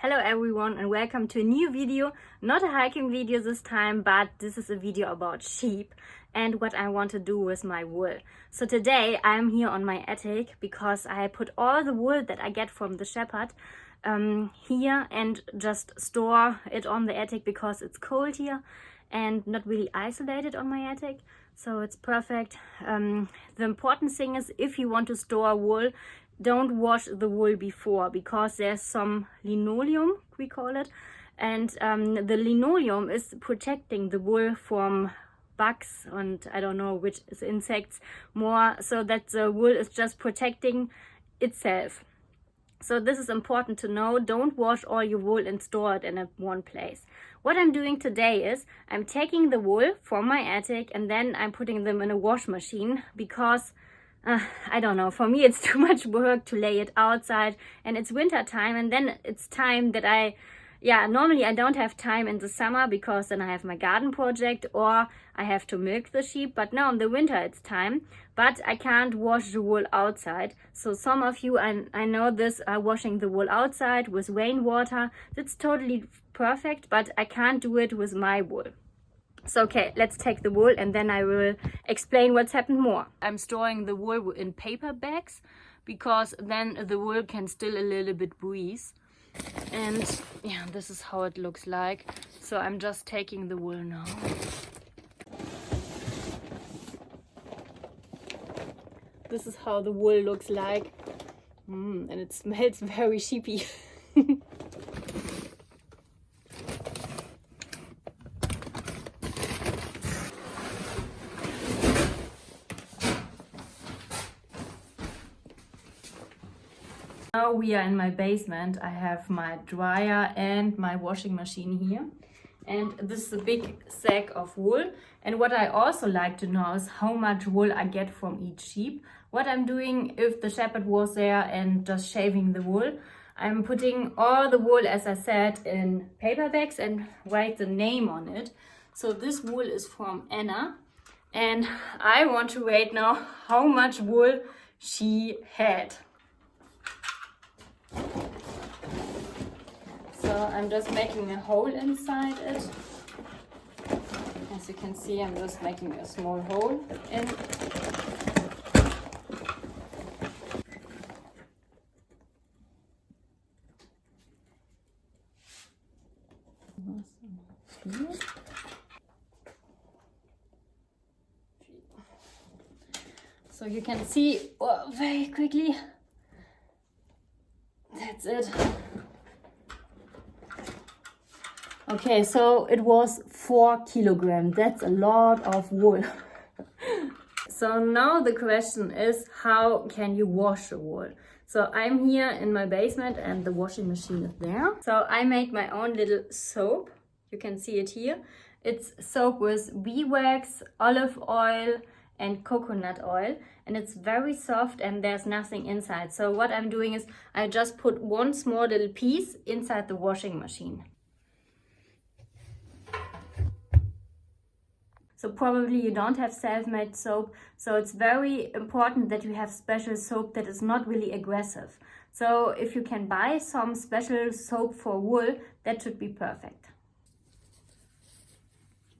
Hello everyone and welcome to a new video. Not a hiking video this time, but this is a video about sheep and what I want to do with my wool. So today I'm here on my attic because I put all the wool that I get from the shepherd here and just store it on the attic because it's cold here and not really isolated on my attic. So it's perfect. The important thing is, if you want to store wool, don't wash the wool before, because there's some linoleum, we call it, and the linoleum is protecting the wool from bugs and I don't know which is insects more, so that the wool is just protecting itself. So this is important to know. Don't wash all your wool and store it in one place. What I'm doing today is I'm taking the wool from my attic and then I'm putting them in a wash machine because I don't know, for me it's too much work to lay it outside, and it's winter time, and then it's time that normally I don't have time in the summer because then I have my garden project or I have to milk the sheep, but now in the winter it's time, but I can't wash the wool outside. So some of you, I know this, are washing the wool outside with rainwater. That's totally perfect, but I can't do it with my wool. So okay, let's take the wool and then I will explain what's happened more. I'm storing the wool in paper bags because then the wool can still a little bit breathe. And yeah, this is how it looks like. So I'm just taking the wool now. This is how the wool looks like. And it smells very sheepy. Now we are in my basement. I have my dryer and my washing machine here. And this is a big sack of wool. And what I also like to know is how much wool I get from each sheep. What I'm doing, if the shepherd was there and just shaving the wool, I'm putting all the wool, as I said, in paper bags and write the name on it. So this wool is from Anna. And I want to rate now how much wool she had. So I'm just making a hole inside it. As you can see, I'm just making a small hole in. So you can see very quickly. That's it. Okay, so it was 4 kilograms. That's a lot of wool. So now the question is, how can you wash the wool? So I'm here in my basement and the washing machine is there. So I made my own little soap. You can see it here. It's soap with beeswax, olive oil and coconut oil, and it's very soft and there's nothing inside. So what I'm doing is I just put one small little piece inside the washing machine. So probably you don't have self-made soap, so it's very important that you have special soap that is not really aggressive. So if you can buy some special soap for wool, that should be perfect.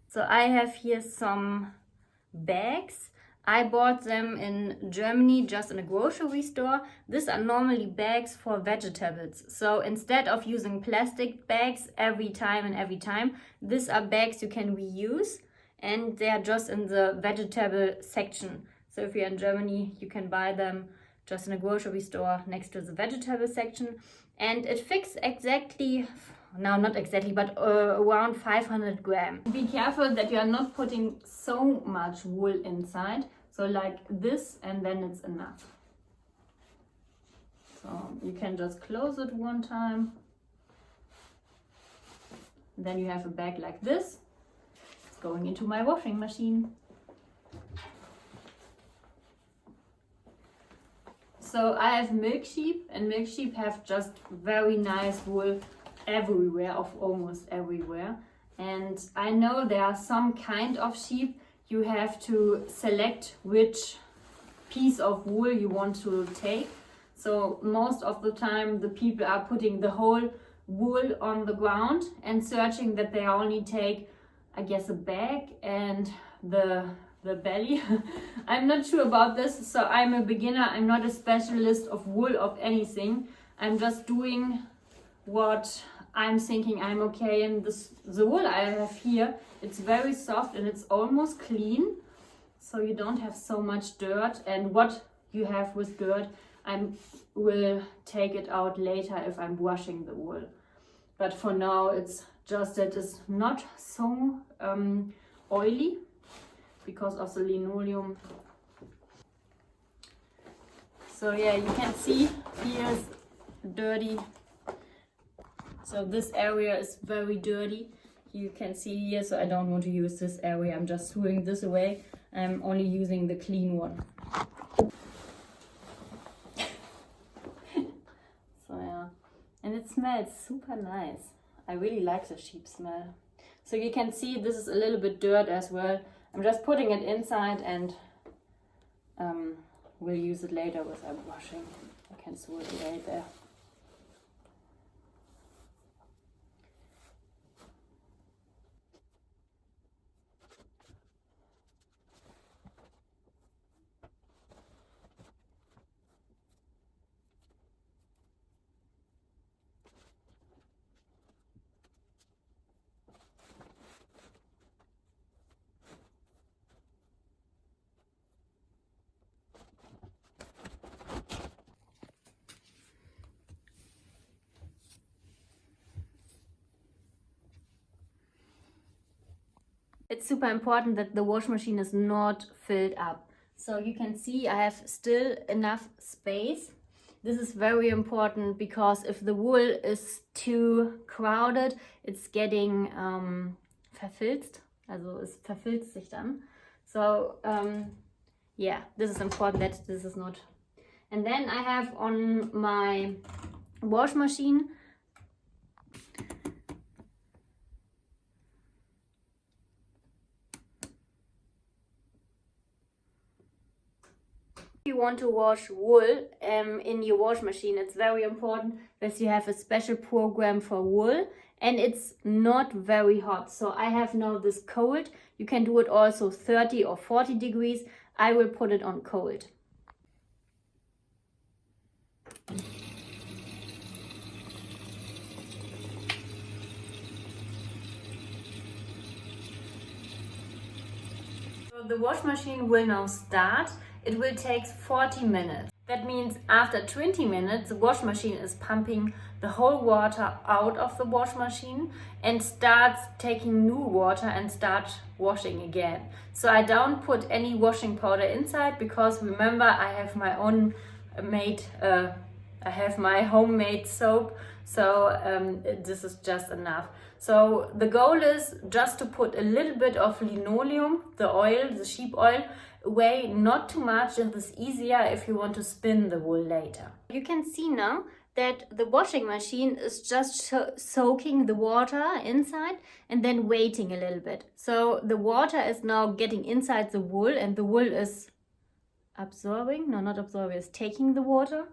So I have here some bags. I bought them in Germany, just in a grocery store. These are normally bags for vegetables. So instead of using plastic bags every time, these are bags you can reuse. And they are just in the vegetable section. So if you're in Germany, you can buy them just in a grocery store next to the vegetable section. And it fits exactly, no, not exactly, but around 500 grams. Be careful that you are not putting so much wool inside. So like this, and then it's enough. So you can just close it one time. Then you have a bag like this. Going into my washing machine. So I have milk sheep, and milk sheep have just very nice wool everywhere, of almost everywhere. And I know there are some kind of sheep you have to select which piece of wool you want to take. So most of the time the people are putting the whole wool on the ground and searching that they only take, I guess, a bag and the belly. I'm not sure about this, so I'm a beginner. I'm not a specialist of wool of anything. I'm just doing what I'm thinking I'm okay. And the wool I have here, it's very soft and it's almost clean, so you don't have so much dirt. And what you have with dirt, I will take it out later if I'm washing the wool. But for now, it's just that it's not so oily because of the linoleum. So yeah, you can see here's dirty. So this area is very dirty. You can see here, so I don't want to use this area. I'm just throwing this away. I'm only using the clean one. So yeah, and it smells super nice. I really like the sheep smell. So you can see this is a little bit dirt as well. I'm just putting it inside and we'll use it later with our washing. I can throw it away there. It's super important that the wash machine is not filled up. So you can see I have still enough space. This is very important because if the wool is too crowded, it's getting verfilzt. Also es verfilzt sich dann. So yeah, this is important that this is not. And then I have on my wash machine you want to wash wool in your wash machine, it's very important that you have a special program for wool and it's not very hot. So I have now this cold. You can do it also 30 or 40 degrees. I will put it on cold. So the wash machine will now start. It will take 40 minutes. That means after 20 minutes, the wash machine is pumping the whole water out of the wash machine and starts taking new water and start washing again. So I don't put any washing powder inside because remember I have my own my homemade soap. So this is just enough. So the goal is just to put a little bit of linoleum, the oil, the sheep oil, away, not too much. It is easier if you want to spin the wool later. You can see now that the washing machine is just soaking the water inside and then waiting a little bit. So the water is now getting inside the wool and the wool is absorbing, no, not absorbing, it's taking the water.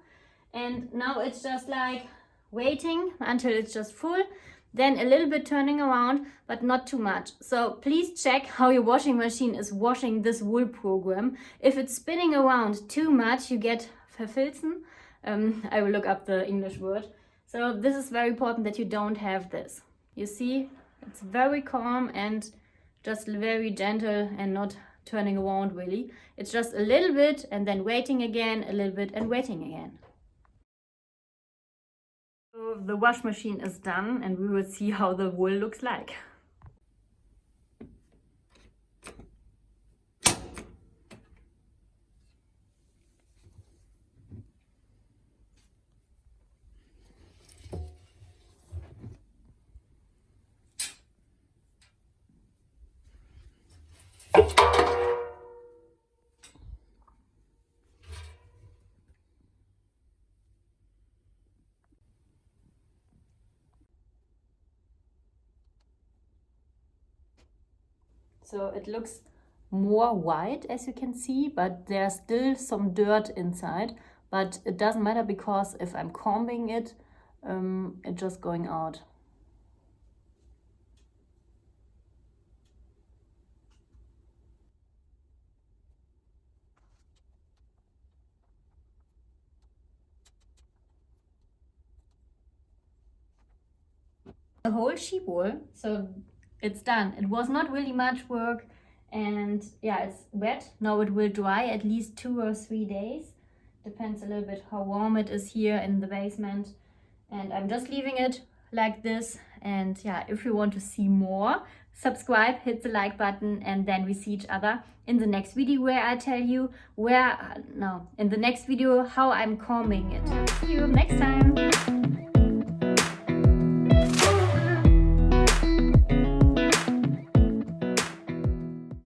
And now it's just like waiting until it's just full. Then a little bit turning around, but not too much. So please check how your washing machine is washing this wool program. If it's spinning around too much, you get verfilzen. I will look up the English word. So this is very important that you don't have this. You see, it's very calm and just very gentle and not turning around really. It's just a little bit and then waiting again, a little bit and waiting again. So the wash machine is done and we will see how the wool looks like. So it looks more white as you can see, but there's still some dirt inside. But it doesn't matter because if I'm combing it, it's just going out. The whole sheep wool, so it's done. It was not really much work, and yeah, it's wet. Now it will dry at least 2 or 3 days. Depends a little bit how warm it is here in the basement. And I'm just leaving it like this. And yeah, if you want to see more, subscribe, hit the like button, and then we see each other in the next video where I tell you in the next video how I'm combing it. See you next time.